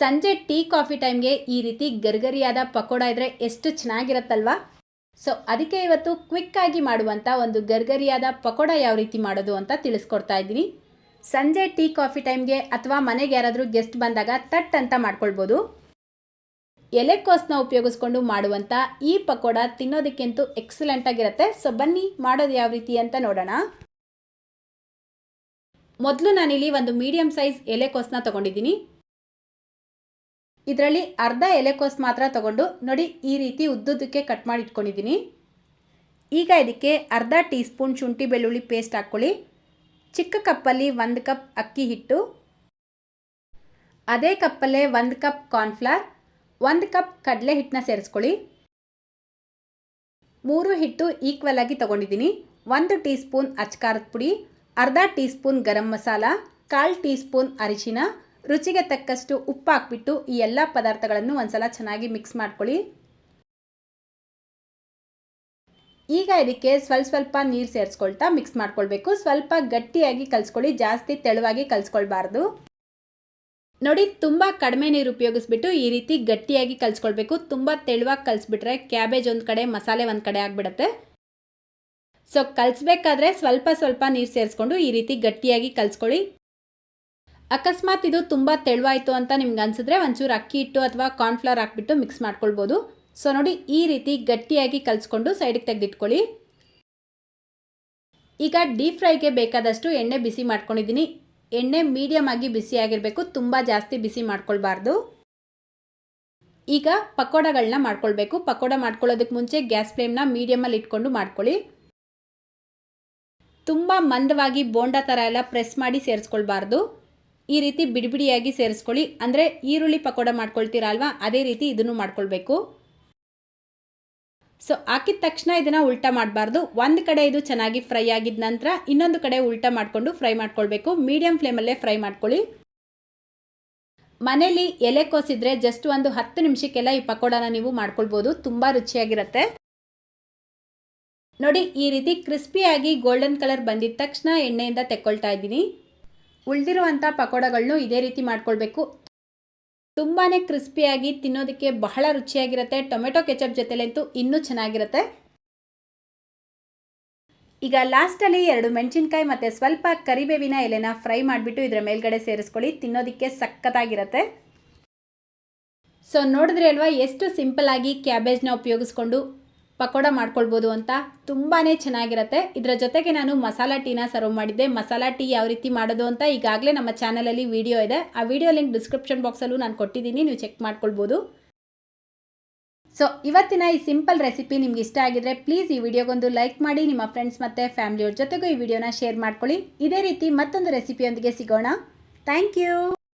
ಸಂಜೆ tea coffee ಟೈಮ್ಗೆ ಈ ರೀತಿ ಗರ್ಗರಿಯಾದ ಪಕೋಡ ಇದ್ರೆ ಎಷ್ಟು ಚೆನ್ನಾಗಿರುತ್ತಲ್ವಾ. ಸೊ ಅದಕ್ಕೆ ಇವತ್ತು ಕ್ವಿಕ್ಕಾಗಿ ಮಾಡುವಂಥ ಒಂದು ಗರ್ಗರಿಯಾದ ಪಕೋಡ ಯಾವ ರೀತಿ ಮಾಡೋದು ಅಂತ ತಿಳಿಸ್ಕೊಡ್ತಾ ಇದ್ದೀನಿ. ಸಂಜೆ ಟೀ ಕಾಫಿ ಟೈಮ್ಗೆ ಅಥವಾ ಮನೆಗೆ ಯಾರಾದರೂ ಗೆಸ್ಟ್ ಬಂದಾಗ ತಟ್ ಅಂತ ಮಾಡ್ಕೊಳ್ಬೋದು. ಎಲೆಕೋಸನ್ನ ಉಪಯೋಗಿಸ್ಕೊಂಡು ಮಾಡುವಂಥ ಈ ಪಕೋಡ ತಿನ್ನೋದಕ್ಕಂತೂ ಎಕ್ಸಲೆಂಟ್ ಆಗಿರುತ್ತೆ. ಸೊ ಬನ್ನಿ ಮಾಡೋದು ಯಾವ ರೀತಿ ಅಂತ ನೋಡೋಣ. ಮೊದಲು ನಾನಿಲ್ಲಿ ಒಂದು ಮೀಡಿಯಂ ಸೈಜ್ ಎಲೆಕೋಸನ್ನ ತೊಗೊಂಡಿದ್ದೀನಿ. ಇದರಲ್ಲಿ ಅರ್ಧ ಎಲೆಕೋಸು ಮಾತ್ರ ತಗೊಂಡು ನೋಡಿ ಈ ರೀತಿ ಉದ್ದುದಕ್ಕೆ ಕಟ್ ಮಾಡಿ ಇಟ್ಕೊಂಡಿದ್ದೀನಿ. ಈಗ ಇದಕ್ಕೆ ಅರ್ಧ ಟೀ ಸ್ಪೂನ್ ಶುಂಠಿ ಬೆಳ್ಳುಳ್ಳಿ ಪೇಸ್ಟ್ ಹಾಕ್ಕೊಳ್ಳಿ. ಚಿಕ್ಕ ಕಪ್ಪಲ್ಲಿ 1 ಕಪ್ ಅಕ್ಕಿ ಹಿಟ್ಟು, ಅದೇ ಕಪ್ಪಲ್ಲೇ 1 ಕಪ್ ಕಾರ್ನ್ಫ್ಲವರ್, 1 ಕಪ್ ಕಡಲೆ ಹಿಟ್ಟನ್ನ ಸೇರಿಸ್ಕೊಳ್ಳಿ. 3 ಹಿಟ್ಟು ಈಕ್ವಲ್ ಆಗಿ ತೊಗೊಂಡಿದ್ದೀನಿ. 1 ಟೀ ಸ್ಪೂನ್ ಅಚ್ಕಾರದ ಪುಡಿ, ಅರ್ಧ tea spoon garam masala, 1/4 tea spoon ಅರಿಶಿನ, ರುಚಿಗೆ ತಕ್ಕಷ್ಟು ಉಪ್ಪು ಹಾಕ್ಬಿಟ್ಟು ಈ ಎಲ್ಲ ಪದಾರ್ಥಗಳನ್ನು ಒಂದ್ಸಲ ಚೆನ್ನಾಗಿ ಮಿಕ್ಸ್ ಮಾಡ್ಕೊಳ್ಳಿ. ಈಗ ಇದಕ್ಕೆ ಸ್ವಲ್ಪ ನೀರು ಸೇರಿಸ್ಕೊಳ್ತಾ ಮಿಕ್ಸ್ ಮಾಡ್ಕೊಳ್ಬೇಕು. ಸ್ವಲ್ಪ ಗಟ್ಟಿಯಾಗಿ ಕಲಿಸ್ಕೊಳ್ಳಿ, ಜಾಸ್ತಿ ತೆಳುವಾಗಿ ಕಲಿಸ್ಕೊಳ್ಬಾರ್ದು. ನೋಡಿ ತುಂಬ ಕಡಿಮೆ ನೀರು ಉಪಯೋಗಿಸ್ಬಿಟ್ಟು ಈ ರೀತಿ ಗಟ್ಟಿಯಾಗಿ ಕಲಿಸ್ಕೊಳ್ಬೇಕು. ತುಂಬ ತೆಳುವಾಗಿ ಕಲಿಸ್ಬಿಟ್ರೆ ಕ್ಯಾಬೇಜ್ ಒಂದು ಕಡೆ ಮಸಾಲೆ ಒಂದು ಕಡೆ ಆಗಿಬಿಡುತ್ತೆ. ಸೊ ಕಲಿಸ್ಬೇಕಾದ್ರೆ ಸ್ವಲ್ಪ ನೀರು ಸೇರಿಸ್ಕೊಂಡು ಈ ರೀತಿ ಗಟ್ಟಿಯಾಗಿ ಕಲಿಸ್ಕೊಳ್ಳಿ. ಅಕಸ್ಮಾತ್ ಇದು ತುಂಬ ತೆಳುವಾಯಿತು ಅಂತ ನಿಮ್ಗೆ ಅನಿಸಿದ್ರೆ ಒಂಚೂರು ಅಕ್ಕಿ ಹಿಟ್ಟು ಅಥವಾ ಕಾರ್ನ್ಫ್ಲವರ್ ಹಾಕ್ಬಿಟ್ಟು ಮಿಕ್ಸ್ ಮಾಡ್ಕೊಳ್ಬೋದು. ಸೊ ನೋಡಿ ಈ ರೀತಿ ಗಟ್ಟಿಯಾಗಿ ಕಲಿಸ್ಕೊಂಡು ಸೈಡಿಗೆ ತೆಗೆದಿಟ್ಕೊಳ್ಳಿ. ಈಗ ಡೀಪ್ ಫ್ರೈಗೆ ಬೇಕಾದಷ್ಟು ಎಣ್ಣೆ ಬಿಸಿ ಮಾಡ್ಕೊಂಡಿದ್ದೀನಿ. ಎಣ್ಣೆ ಮೀಡಿಯಮ್ ಆಗಿ ಬಿಸಿ ಆಗಿರಬೇಕು, ತುಂಬ ಜಾಸ್ತಿ ಬಿಸಿ ಮಾಡ್ಕೊಳ್ಬಾರ್ದು. ಈಗ ಪಕೋಡಗಳನ್ನ ಮಾಡ್ಕೊಳ್ಬೇಕು. ಪಕೋಡ ಮಾಡ್ಕೊಳ್ಳೋದಕ್ಕೆ ಮುಂಚೆ ಗ್ಯಾಸ್ ಫ್ಲೇಮ್ನ ಮೀಡಿಯಮಲ್ಲಿ ಇಟ್ಕೊಂಡು ಮಾಡ್ಕೊಳ್ಳಿ. ತುಂಬ ಮಂದವಾಗಿ ಬೋಂಡಾ ಥರ ಎಲ್ಲ ಪ್ರೆಸ್ ಮಾಡಿ ಸೇರಿಸ್ಕೊಳ್ಬಾರ್ದು. ಈ ರೀತಿ ಬಿಡಿಬಿಡಿಯಾಗಿ ಸೇರಿಸ್ಕೊಳ್ಳಿ. ಅಂದರೆ ಈರುಳ್ಳಿ ಪಕೋಡ ಮಾಡ್ಕೊಳ್ತೀರಾ ಅಲ್ವಾ, ಅದೇ ರೀತಿ ಇದನ್ನು ಮಾಡ್ಕೊಳ್ಬೇಕು. ಸೊ ಹಾಕಿದ ತಕ್ಷಣ ಇದನ್ನು ಉಲ್ಟಾ ಮಾಡಬಾರ್ದು. ಒಂದು ಕಡೆ ಇದು ಚೆನ್ನಾಗಿ ಫ್ರೈ ಆಗಿದ ನಂತರ ಇನ್ನೊಂದು ಕಡೆ ಉಲ್ಟಾ ಮಾಡಿಕೊಂಡು ಫ್ರೈ ಮಾಡ್ಕೊಳ್ಬೇಕು. ಮೀಡಿಯಂ ಫ್ಲೇಮಲ್ಲೇ ಫ್ರೈ ಮಾಡ್ಕೊಳ್ಳಿ. ಮನೇಲಿ ಎಲೆಕೋಸಿದ್ರೆ ಜಸ್ಟ್ ಒಂದು 10 ನಿಮಿಷಕ್ಕೆಲ್ಲ ಈ ಪಕೋಡನ ನೀವು ಮಾಡ್ಕೊಳ್ಬೋದು. ತುಂಬ ರುಚಿಯಾಗಿರುತ್ತೆ. ನೋಡಿ ಈ ರೀತಿ ಕ್ರಿಸ್ಪಿಯಾಗಿ ಗೋಲ್ಡನ್ ಕಲರ್ ಬಂದಿದ ತಕ್ಷಣ ಎಣ್ಣೆಯಿಂದ ತೆಕ್ಕೊಳ್ತಾ ಇದ್ದೀನಿ. ಉಳಿದಿರುವಂಥ ಪಕೋಡಗಳನ್ನು ಇದೇ ರೀತಿ ಮಾಡ್ಕೊಳ್ಬೇಕು. ತುಂಬಾ ಕ್ರಿಸ್ಪಿಯಾಗಿ ತಿನ್ನೋದಕ್ಕೆ ಬಹಳ ರುಚಿಯಾಗಿರುತ್ತೆ. ಟೊಮೆಟೊ ಕೆಚಪ್ ಜೊತೆಲಂತೂ ಇನ್ನೂ ಚೆನ್ನಾಗಿರುತ್ತೆ. ಈಗ ಲಾಸ್ಟಲ್ಲಿ 2 ಮೆಣಸಿನ್ಕಾಯಿ ಮತ್ತು ಸ್ವಲ್ಪ ಕರಿಬೇವಿನ ಎಲೆನ ಫ್ರೈ ಮಾಡಿಬಿಟ್ಟು ಇದರ ಮೇಲ್ಗಡೆ ಸೇರಿಸ್ಕೊಳ್ಳಿ. ತಿನ್ನೋದಕ್ಕೆ ಸಖತ್ತಾಗಿರುತ್ತೆ. ಸೊ ನೋಡಿದ್ರಿ ಅಲ್ವಾ ಎಷ್ಟು ಸಿಂಪಲ್ ಆಗಿ ಕ್ಯಾಬೇಜ್ನ ಉಪಯೋಗಿಸ್ಕೊಂಡು ಪಕೋಡ ಮಾಡ್ಕೊಳ್ಬೋದು ಅಂತ. ತುಂಬಾ ಚೆನ್ನಾಗಿರುತ್ತೆ. ಇದರ ಜೊತೆಗೆ ನಾನು ಮಸಾಲಾ ಟೀನ ಸರ್ವ್ ಮಾಡಿದ್ದೆ. ಮಸಾಲಾ ಟೀ ಯಾವ ರೀತಿ ಮಾಡೋದು ಅಂತ ಈಗಾಗಲೇ ನಮ್ಮ ಚಾನಲಲ್ಲಿ ವಿಡಿಯೋ ಇದೆ. ಆ ವಿಡಿಯೋ ಲಿಂಕ್ ಡಿಸ್ಕ್ರಿಪ್ಷನ್ ಬಾಕ್ಸಲ್ಲೂ ನಾನು ಕೊಟ್ಟಿದ್ದೀನಿ, ನೀವು ಚೆಕ್ ಮಾಡ್ಕೊಳ್ಬೋದು. ಸೊ ಇವತ್ತಿನ ಈ ಸಿಂಪಲ್ ರೆಸಿಪಿ ನಿಮ್ಗೆ ಇಷ್ಟ ಆಗಿದ್ರೆ ಪ್ಲೀಸ್ ಈ ವಿಡಿಯೋಗೊಂದು ಲೈಕ್ ಮಾಡಿ. ನಿಮ್ಮ ಫ್ರೆಂಡ್ಸ್ ಮತ್ತು ಫ್ಯಾಮಿಲಿಯವ್ರ ಜೊತೆಗೂ ಈ ವಿಡಿಯೋನ ಶೇರ್ ಮಾಡ್ಕೊಳ್ಳಿ. ಇದೇ ರೀತಿ ಮತ್ತೊಂದು ರೆಸಿಪಿಯೊಂದಿಗೆ ಸಿಗೋಣ. Thank you.